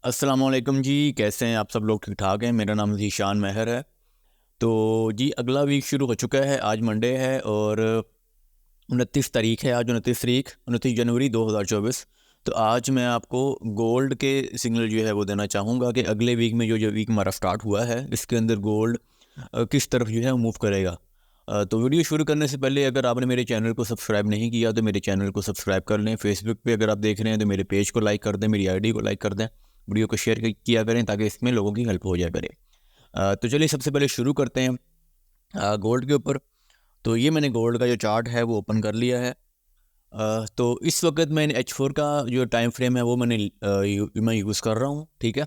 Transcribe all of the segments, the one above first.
अस्सलाम वालेकुम जी। कैसे हैं आप सब लोग? ठीक ठाक हैं। मेरा नाम ज़ीशान महर है। तो जी अगला वीक शुरू हो चुका है। आज मंडे है और 29 तारीख है। आज 29 जनवरी 2024। तो आज मैं आपको गोल्ड के सिग्नल जो है वो देना चाहूँगा कि अगले वीक में जो वीक हमारा स्टार्ट हुआ है इसके अंदर गोल्ड किस तरफ जो है मूव करेगा। तो वीडियो शुरू करने से पहले अगर आपने मेरे चैनल को सब्सक्राइब नहीं किया तो मेरे चैनल को सब्सक्राइब कर लें। फेसबुक पे अगर आप देख रहे हैं तो मेरे पेज को लाइक कर दें, मेरी आईडी को लाइक कर दें, वीडियो को शेयर किया करें ताकि इसमें लोगों की हेल्प हो जाए करे। तो चलिए सबसे पहले शुरू करते हैं गोल्ड के ऊपर। तो ये मैंने गोल्ड का जो चार्ट है वो ओपन कर लिया है। तो इस वक्त मैंने H4 का जो टाइम फ्रेम है वो मैं यूज़ कर रहा हूँ। ठीक है।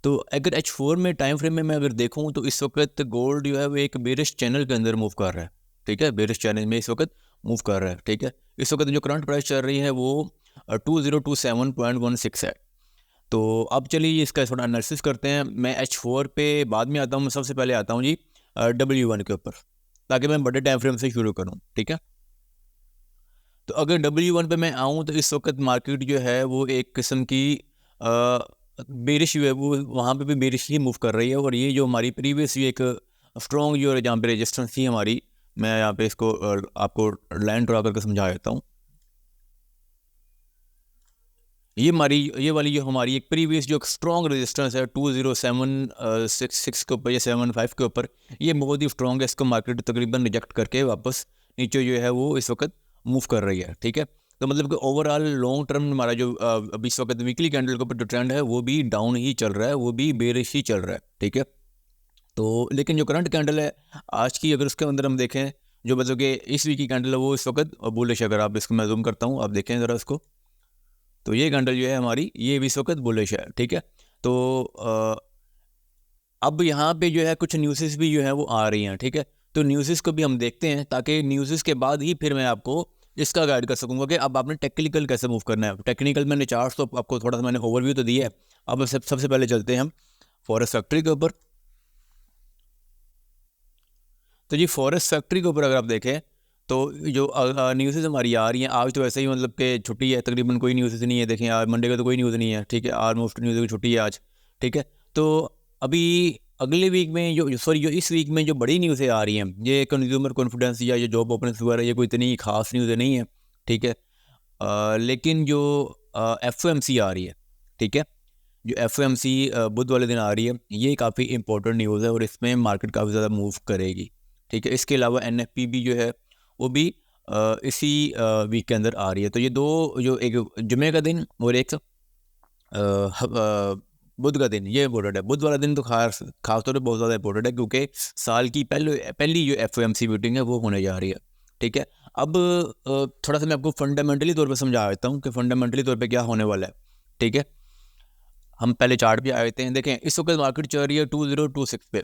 तो अगर H4 में टाइम फ्रेम में मैं अगर देखूँ तो इस वक्त गोल्ड जो है वो एक बेरिश चैनल के अंदर मूव कर रहा है। ठीक है, बेरिश चैनल में इस वक्त मूव कर रहा है। ठीक है, इस वक्त जो करंट प्राइस चल रही है वो 2027.16 है। तो अब चलिए इसका थोड़ा एनालिसिस करते हैं। मैं H4 पे बाद में आता हूँ, मैं सबसे पहले आता हूँ जी W1 के ऊपर, ताकि मैं बड़े टाइम फ्रेम से शुरू करूँ। ठीक है। तो अगर W1 पे मैं आऊँ तो इस वक्त मार्केट जो है वो एक किस्म की बेरिश जो है वो वहाँ पे भी बेरिश ही मूव कर रही है। और ये जो हमारी प्रीवियस ये एक स्ट्रॉन्ग जो जहाँ पे रेजिस्टेंस थी हमारी, मैं यहाँ पे इसको आपको लाइन ड्रा करके समझा देता हूँ। ये वाली जो हमारी एक प्रीवियस जो स्ट्रॉन्ग रेजिस्टेंस है 20766 के ऊपर या 75 के ऊपर, ये बहुत ही स्ट्रॉन्ग है। इसको मार्केट तकरीबन रिजेक्ट करके वापस नीचे जो है वो इस वक्त मूव कर रही है। ठीक है। तो मतलब कि ओवरऑल लॉन्ग टर्म हमारा जो अभी इस वक्त वीकली कैंडल के ऊपर जो ट्रेंड है वो भी डाउन ही चल रहा है, वो भी बेरिश ही चल रहा है। ठीक है। तो लेकिन जो करंट कैंडल है आज की, अगर उसके अंदर हम देखें, जो मतलब कि इस वीक की कैंडल है वो इस वक्त बुलिश है। अगर आप इसको मैं जूम करता हूँ, आप देखें ज़रा इसको, तो ये कैंडल जो है हमारी ये भी इस वक्त बुलिश है। ठीक है। तो अब यहाँ पे जो है कुछ न्यूज़ेस भी जो है वो आ रही हैं। ठीक है। तो न्यूज़ेस को भी हम देखते हैं ताकि न्यूज़ेस के बाद ही फिर मैं आपको इसका गाइड कर सकूंगा कि अब आपने टेक्निकल कैसे मूव करना है। टेक्निकल मैंने चार्ट तो आपको थोड़ा सा मैंने ओवरव्यू तो दिया है। अब सबसे पहले चलते हैं हम फॉरेस्ट फैक्ट्री के ऊपर। तो जी फॉरेस्ट फैक्ट्री के ऊपर अगर आप देखें तो जो न्यूज़ेस हमारी आ रही हैं आज, तो वैसे ही मतलब कि छुट्टी है, तकरीबन कोई न्यूज़ नहीं है। देखें आज मंडे का तो कोई न्यूज़ नहीं है। ठीक है, ऑलमोस्ट न्यूज़ की छुट्टी है आज। ठीक है। तो अभी अगले वीक में जो इस वीक में जो बड़ी न्यूज़ें आ रही हैं, ये कंज्यूमर कॉन्फिडेंस या ये जॉब ओपनिंग्स वगैरह, ये कोई इतनी खास न्यूज़ें नहीं है। ठीक है। लेकिन जो FOMC आ रही है, ठीक है, जो FOMC बुध वाले दिन आ रही है, ये काफ़ी इंपॉर्टेंट न्यूज़ है और इसमें मार्केट काफ़ी ज़्यादा मूव करेगी। ठीक है। इसके अलावा NFP भी जो है वो भी इसी वीक के अंदर आ रही है। तो ये दो, जो एक जुमे का दिन और एक बुध का दिन, ये इम्पोर्टेंट है। बुध वाला दिन तो खास तौर पे बहुत ज़्यादा इंपॉर्टेंट है क्योंकि साल की पहली जो FOMC मीटिंग है वो होने जा रही है। ठीक है। अब थोड़ा सा मैं आपको फंडामेंटली तौर पे समझा देता हूँ कि फंडामेंटली तौर पे क्या होने वाला है। ठीक है। हम पहले चार्ट पे आए थे, देखें इस वक्त मार्केट चल रही है 2026 पे।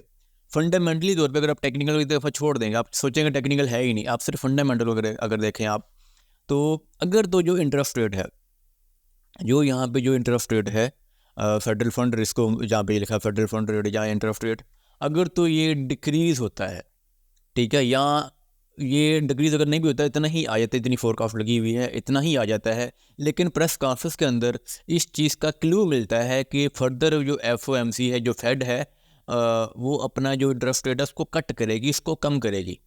फंडामेंटली तौर पे अगर आप टेक्निकल की तरफ छोड़ देंगे, आप सोचेंगे टेक्निकल है ही नहीं, आप सिर्फ फंडामेंटल वगैरह अगर देखें आप, तो अगर तो जो इंटरेस्ट रेट है, जो यहाँ पे जो इंटरेस्ट रेट है फेडरल फंड रिस्क, जहाँ पे लिखा है फेडरल फंड रेट या इंटरेस्ट रेट, अगर तो ये डिक्रीज़ होता है, ठीक है, या ये डिक्रीज़ अगर नहीं भी होता है, इतना ही आ जाता है, इतनी फोरकास्ट लगी हुई है, इतना ही आ जाता है। लेकिन प्रेस कॉन्फ्रेंस के अंदर इस चीज़ का क्लू मिलता है कि फर्दर जो FOMC है, जो फेड है, वो अपना जो इंटरेस्ट रेट है उसको कट करेगी, इसको कम करेगी।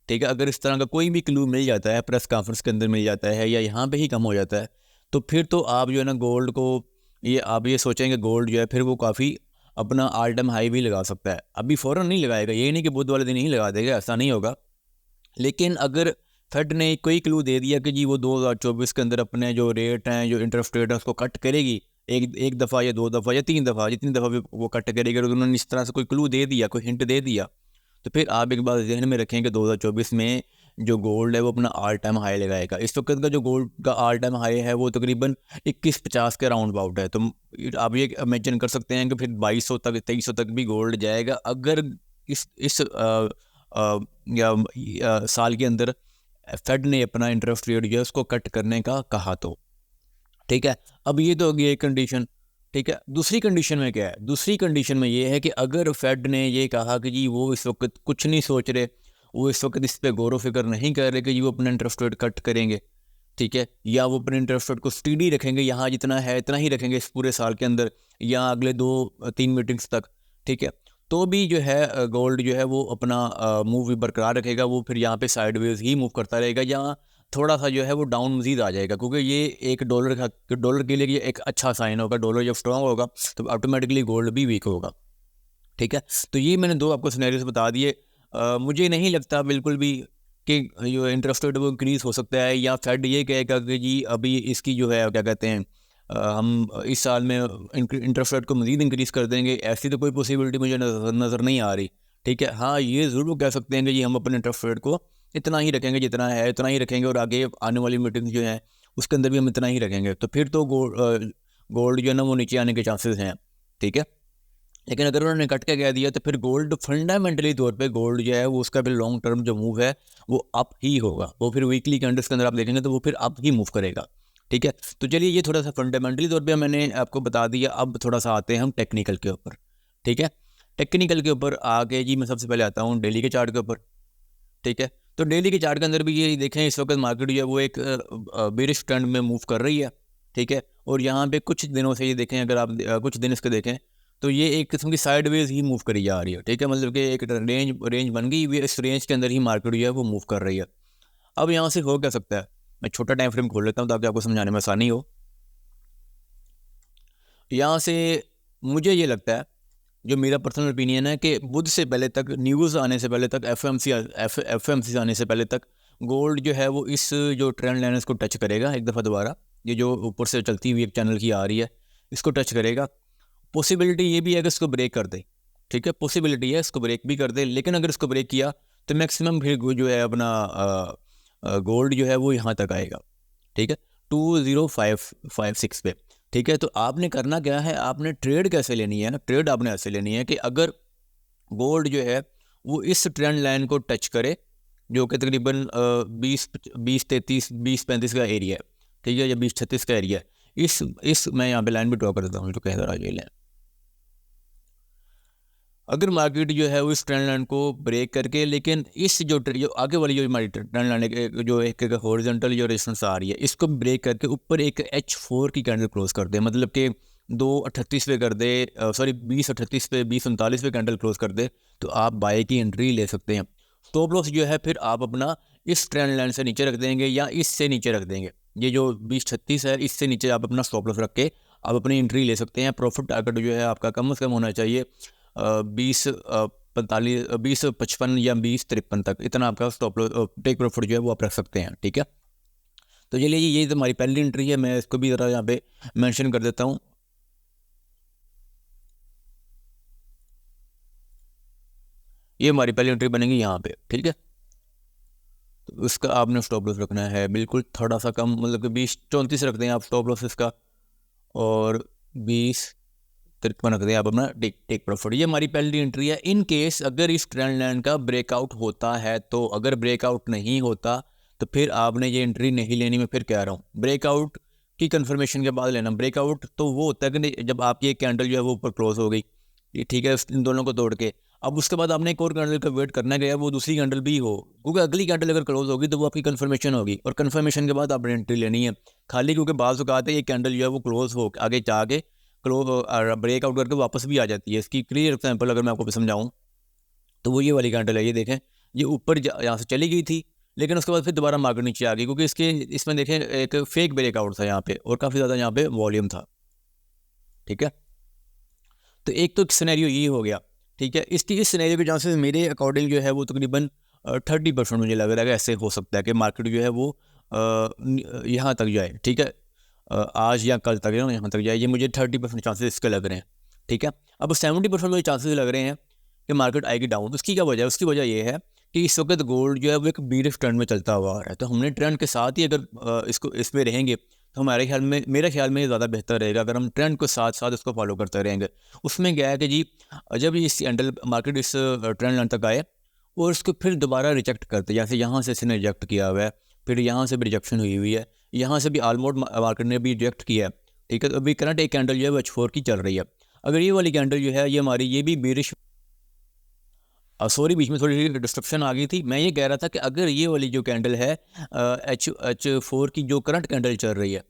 ठीक है। अगर इस तरह का कोई भी क्लू मिल जाता है, प्रेस कॉन्फ्रेंस के अंदर मिल जाता है या यहाँ पे ही कम हो जाता है, तो फिर तो आप जो है ना गोल्ड को, ये आप ये सोचेंगे गोल्ड जो है फिर वो काफ़ी अपना ऑल टाइम हाई भी लगा सकता है। अभी फ़ौरन नहीं लगाएगा, ये नहीं कि बुध वाले दिन ही लगा देगा, ऐसा नहीं होगा। लेकिन अगर फेड ने कोई क्लू दे दिया कि जी वो 2024 के अंदर अपने जो रेट हैं, जो इंटरेस्ट रेट है, उसको कट करेगी, एक दफ़ा या दो दफ़ा या तीन दफ़ा, जितनी दफ़ा भी वो कट करेगी, अगर उन्होंने इस तरह से कोई क्लू दे दिया, कोई हिंट दे दिया, तो फिर आप एक बात जहन में रखें कि 2024 में जो गोल्ड है वो अपना ऑल टाइम हाई लगाएगा। इस वक्त का जो गोल्ड का ऑल टाइम हाई है वो तकरीबन 2150 के राउंड अबाउट है। तो आप ये इमेजिन कर सकते हैं कि फिर 2200 तक, 2300 तक भी गोल्ड जाएगा अगर इस साल के अंदर फेड ने अपना इंटरेस्ट रेट जो है उसको कट करने का कहा तो। ठीक है। अब ये तो होगी एक कंडीशन। ठीक है। दूसरी कंडीशन में क्या है? दूसरी कंडीशन में ये है कि अगर फेड ने ये कहा कि जी वो इस वक्त कुछ नहीं सोच रहे, वो इस वक्त इस पर गौर व फिक्र नहीं कर रहे कि जी वो अपना इंटरेस्ट रेट कट करेंगे, ठीक है, या वो अपने इंटरेस्ट रेट को स्टीडी रखेंगे, यहाँ जितना है इतना ही रखेंगे इस पूरे साल के अंदर या अगले 2-3 मीटिंग्स तक, ठीक है, तो भी जो है गोल्ड जो है वो अपना मूव भी बरकरार रखेगा, वो फिर यहाँ पे साइडवेज ही मूव करता रहेगा, यहाँ थोड़ा सा जो है वो डाउन मजीद आ जाएगा, क्योंकि ये एक डॉलर के लिए ये एक अच्छा साइन होगा। डॉलर जब स्ट्रांग होगा तो ऑटोमेटिकली गोल्ड भी वीक होगा, ठीक है। तो ये मैंने 2 आपको सिनेरियोस बता दिए। मुझे नहीं लगता बिल्कुल भी कि जो इंटरेस्ट रेट वो इंक्रीज़ हो सकता है, या फेड ये कहेगा कि जी अभी इसकी जो है क्या कहते हैं हम इस साल में इंटरेस्ट रेट को मज़ीद इंक्रीज़ कर देंगे, ऐसी तो कोई पॉसिबिलिटी मुझे नज़र नहीं आ रही, ठीक है। हाँ, ये ज़रूर कह सकते हैं कि जी हम अपने इंटरेस्ट रेट को इतना ही रखेंगे, जितना है इतना ही रखेंगे, और आगे आने वाली मीटिंग जो है उसके अंदर भी हम इतना ही रखेंगे, तो फिर तो गोल्ड जो है ना वो नीचे आने के चांसेस हैं, ठीक है। लेकिन अगर उन्होंने कट के कह दिया तो फिर गोल्ड फंडामेंटली तौर पे गोल्ड जो है वो उसका फिर लॉन्ग टर्म जो मूव है वो अप ही होगा, वो फिर वीकली कैंडल्स के अंदर आप देखेंगे तो वो फिर अप ही मूव करेगा, ठीक है। तो चलिए ये थोड़ा सा फंडामेंटली तौर पे मैंने आपको बता दिया। अब थोड़ा सा आते हैं हम टेक्निकल के ऊपर, ठीक है। टेक्निकल के ऊपर आके जी मैं सबसे पहले आता हूँ डेली के चार्ट के ऊपर, ठीक है। तो डेली के चार्ट के अंदर भी ये देखें, इस वक्त मार्केट जो है वो एक बेरिश ट्रेंड में मूव कर रही है, ठीक है। और यहाँ पे कुछ दिनों से ये देखें, अगर आप कुछ दिन इसके देखें तो ये एक किस्म की साइडवेज ही मूव करी जा रही है, ठीक है। मतलब कि एक रेंज बन गई, इस रेंज के अंदर ही मार्केट जो है वो मूव कर रही है। अब यहाँ से हो क्या सकता है, मैं छोटा टाइम फ्रेम खोल लेता हूँ ताकि आपको समझाने में आसानी हो। यहाँ से मुझे ये लगता है, जो मेरा पर्सनल ओपिनियन है, कि बुध से पहले तक, न्यूज़ आने से पहले तक, एफएमसी आने से पहले तक गोल्ड जो है वो इस जो ट्रेंड लाइन इसको टच करेगा एक दफ़ा दोबारा। ये जो ऊपर से चलती हुई एक चैनल की आ रही है इसको टच करेगा। पॉसिबिलिटी ये भी है कि इसको ब्रेक कर दे, ठीक है, पॉसिबिलिटी है इसको ब्रेक भी कर दे। लेकिन अगर इसको ब्रेक किया तो मैक्सिमम फिर जो है अपना गोल्ड जो है वो यहाँ तक आएगा, ठीक है, 20556 पे, ठीक है। तो आपने करना क्या है, आपने ट्रेड कैसे लेनी है ना, ट्रेड आपने ऐसे लेनी है कि अगर गोल्ड जो है वो इस ट्रेंड लाइन को टच करे, जो कि तकरीबन 20-33-20-35 का एरिया है, ठीक है, या 20-36 का एरिया है, इस मैं यहाँ पे लाइन भी ड्रॉ कर देता हूँ जो कह रहा है। अगर मार्केट जो है वो इस ट्रेंड लाइन को ब्रेक करके, लेकिन इस जो आगे वाली जो हमारी ट्रेंड लाइन जो एक हॉरिजॉन्टल जो रेजिस्टेंस आ रही है इसको ब्रेक करके ऊपर एक H4 की कैंडल क्लोज कर दे, मतलब कि 238 पे कर दे, सॉरी 2038 पे 2039 पे कैंडल क्लोज कर दे, तो आप बाय की एंट्री ले सकते हैं। स्टॉप लॉस जो है फिर आप अपना इस ट्रेंड लाइन से नीचे रख देंगे या इससे नीचे रख देंगे, ये जो 2036 है इससे नीचे आप अपना स्टॉप लॉस रख के आप अपनी एंट्री ले सकते हैं। प्रॉफिट टारगेट जो है आपका कम से कम होना चाहिए 20-55 या 20-53 तक, इतना आपका स्टॉप लॉस टेक प्रॉफिट जो है वो आप रख सकते हैं, ठीक है। तो चलिए ये तो हमारी पहली एंट्री है, मैं इसको भी ज़रा यहाँ पे मेंशन कर देता हूँ। ये हमारी पहली एंट्री बनेगी यहाँ पे, ठीक है। तो उसका आपने स्टॉप लॉस रखना है बिल्कुल थोड़ा सा कम, मतलब कि 20-34 रख दें आप स्टॉप लॉस इसका, और 20-53 रख दें आप अपना टेक प्रॉफिट। ये हमारी पहली एंट्री है। इन केस अगर इस ट्रेंड लाइन का ब्रेकआउट होता है, तो अगर ब्रेकआउट नहीं होता तो फिर आपने ये एंट्री नहीं लेनी। मैं फिर कह रहा हूँ, ब्रेकआउट की कंफर्मेशन के बाद लेना। ब्रेकआउट तो वो होता है कि जब आपकी एक कैंडल जो है वो ऊपर क्लोज हो गई, ये ठीक है, इन दोनों को तोड़ के, अब उसके बाद आपने एक और कैंडल का वेट करना गया, वो दूसरी कैंडल भी हो, क्योंकि अगली कैंडल अगर क्लोज होगी तो वो आपकी कंफर्मेशन होगी, और कंफर्मेशन के बाद आपने एंट्री लेनी है खाली, क्योंकि बाज़ औक़ात है ये कैंडल जो है वो क्लोज हो आगे जाके क्लोज ब्रेकआउट करके वापस भी आ जाती है। इसकी क्लियर एग्जांपल अगर मैं आपको समझाऊँ तो वो ये वाली कैंडल है, ये देखें, ये ऊपर यहाँ से चली गई थी, लेकिन उसके बाद फिर दोबारा मार्केट नीचे आ गई, क्योंकि इसमें देखें एक फेक ब्रेकआउट था यहाँ पे, और काफ़ी ज़्यादा यहाँ पे वॉल्यूम था, ठीक है। तो एक तो सिनेरियो ये हो गया, ठीक है। इस सिनेरियो के चांसेस मेरे अकॉर्डिंग जो है वो तकरीबन 30% मुझे लग रहा है कि ऐसे हो सकता है कि मार्केट जो है वो यहाँ तक जाए, ठीक है, आज या कल तक यहाँ तक जाए। ये मुझे 30% चांसेस इसके लग रहे हैं, ठीक है। अब 70% मुझे चांसेस लग रहे हैं कि मार्केट आएगी डाउन। उसकी क्या वजह है? उसकी वजह ये है कि इस वक्त गोल्ड जो है वो एक बीरिश ट्रेंड में चलता हुआ आ रहा है, तो हमने ट्रेंड के साथ ही अगर इस पर रहेंगे तो हमारे ख्याल में, मेरे ख्याल में ज़्यादा बेहतर रहेगा अगर हम ट्रेंड के साथ साथ इसको फॉलो करते रहेंगे। उसमें क्या है कि जी जब इस कैंडल मार्केट इस ट्रेंड लाइन तक आए और उसको फिर दोबारा रिजेक्ट करते, जैसे यहाँ से इसने रिजेक्ट किया हुआ है, फिर यहाँ से भी रिजेक्शन हुई है, यहाँ से भी ऑलमोस्ट मार्केट ने भी रिजेक्ट किया है, ठीक है। तो अभी करंट एक कैंडल जो है वो H4 की चल रही है। अगर ये वाली कैंडल जो है ये हमारी, ये भी बेरिश सॉरी बीच में थोड़ी डिस्ट्रप्शन आ गई थी। मैं ये कह रहा था कि अगर ये वाली जो कैंडल है H4 की जो करंट कैंडल चल रही है,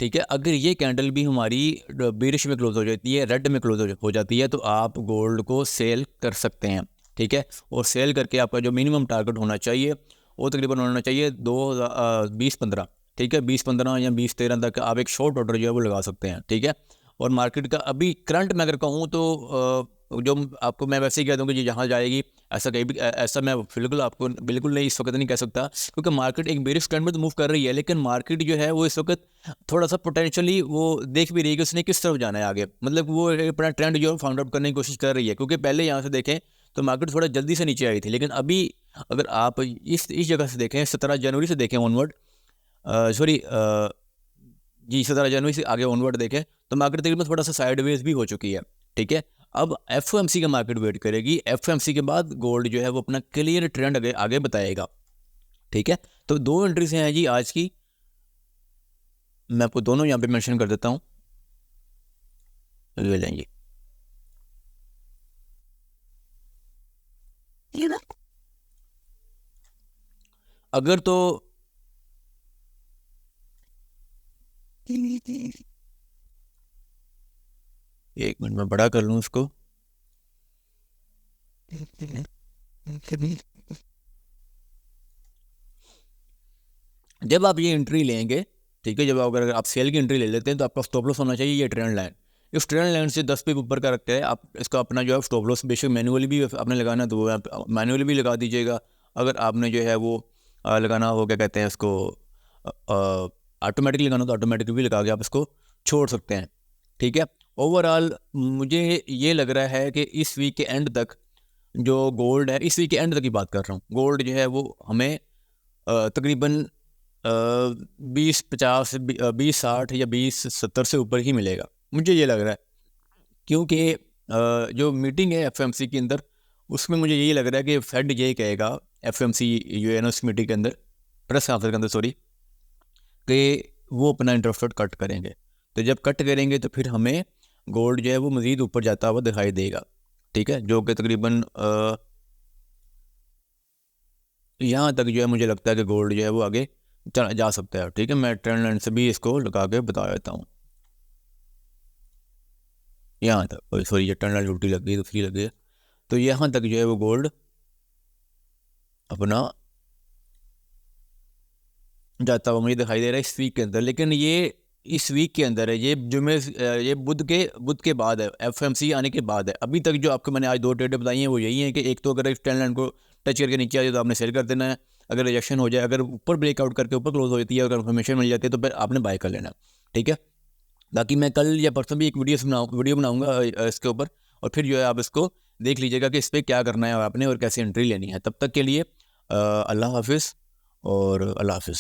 ठीक है, अगर ये कैंडल भी हमारी बेरिश में क्लोज हो जाती है, रेड में क्लोज हो जाती है, तो आप गोल्ड को सेल कर सकते हैं, ठीक है। और सेल करके आपका जो मिनिमम टारगेट होना चाहिए वो तकरीबन होना चाहिए 2015, ठीक है, 2015 या 2013 तक आप एक शॉर्ट ऑर्डर जो है वो लगा सकते हैं, ठीक है। और मार्केट का अभी करंट मैं अगर कहूँ तो जो आपको मैं वैसे ही कह दूँ कि जहाँ जाएगी, ऐसा कहीं भी ऐसा मैं बिल्कुल आपको बिल्कुल नहीं इस वक्त नहीं कह सकता, क्योंकि मार्केट एक बेरिश ट्रेंड में तो मूव कर रही है, लेकिन मार्केट जो है वो इस वक्त थोड़ा सा पोटेंशियली वो देख भी रही है कि उसने किस तरफ जाना है आगे, मतलब वो अपना ट्रेंड जो है फाउंड आउट करने की कोशिश कर रही है। क्योंकि पहले यहाँ से देखें तो मार्केट थोड़ा जल्दी से नीचे आई थी, लेकिन अभी अगर आप इस जगह से देखें, 17 जनवरी से देखें ऑनवर्ड, सॉरी जी 17 जनवरी से आगे ऑनवर्ड देखें, तो मार्केट तकरीबन थोड़ा सा साइडवेज भी हो चुकी है, ठीक है। अब एफओएमसी का मार्केट वेट करेगी, एफओएमसी के बाद गोल्ड जो है वो अपना क्लियर ट्रेंड आगे आगे बताएगा, ठीक है। तो दो एंट्रीज हैं जी आज की, मैं आपको दोनों यहाँ पे मेंशन कर देता हूँ, ये लेंगे। अगर तो एक मिनट में बड़ा कर लूँ इसको, जब आप ये एंट्री लेंगे, ठीक है, जब अगर आप सेल की एंट्री ले लेते हैं तो आपका स्टॉप लॉस होना चाहिए ये ट्रेंड लाइन। इस ट्रेंड लाइन से 10 पे ऊपर का रखते हैं आप इसका अपना जो है स्टॉप लॉस, बेशक मैनुअली भी आपने लगाना तो आप मैनुअली भी लगा दीजिएगा, अगर आपने जो है वो लगाना हो, क्या कहते हैं इसको, ऑटोमेटिकली लगाना तो ऑटोमेटिकली भी लगा के आप इसको छोड़ सकते हैं, ठीक है। ओवरऑल मुझे ये लग रहा है कि इस वीक के एंड तक जो गोल्ड है, इस वीक के एंड तक की बात कर रहा हूँ, गोल्ड जो है वो हमें तकरीबन 20-50 20-60 या 20-70 से ऊपर ही मिलेगा, मुझे ये लग रहा है। क्योंकि जो मीटिंग है एफएमसी के अंदर, उसमें मुझे यही लग रहा है कि फेड यही कहेगा एफएमसी जो है ना उस मीटिंग के अंदर, प्रेस कॉन्फ्रेंस के अंदर सॉरी, कि वो अपना इंटरेस्ट रेट कट करेंगे। तो जब कट करेंगे तो फिर हमें गोल्ड जो है वो मज़ीद ऊपर जाता हुआ दिखाई देगा, ठीक है, जो कि तकरीबन यहाँ तक जो है मुझे लगता है कि गोल्ड जो है वो आगे चला जा सकता है, ठीक है। मैं ट्रेंड लाइन से भी इसको लगा के बता देता हूँ, यहाँ तक, सॉरी ये ट्रेंड लाइन उल्टी लग गई, दूसरी लग गई, तो यहाँ तक जो है वो गोल्ड अपना जाता हुआ मुझे दिखाई दे रहा है इस वीक के अंदर। लेकिन ये इस वीक के अंदर है, ये बुध के बाद है, एफएमसी आने के बाद है। अभी तक जो आपको मैंने आज दो ट्रेडें बताई हैं वो यही है कि एक तो अगर इस ट्रेंड लाइन को टच करके नीचे आ जाए तो आपने सेल कर देना है, अगर रिजेक्शन हो जाए, अगर ऊपर ब्रेकआउट करके ऊपर क्लोज हो जाती है, अगर कंफर्मेशन मिल जाती है तो फिर आपने बाय कर लेना, ठीक है। बाकी मैं कल या परसों भी एक वीडियो बनाऊंगा इसके ऊपर, और फिर जो है आप इसको देख लीजिएगा कि इस पर क्या करना है आपने और कैसे एंट्री लेनी है। तब तक के लिए अल्लाह हाफिज़ और अल्लाह हाफिज़।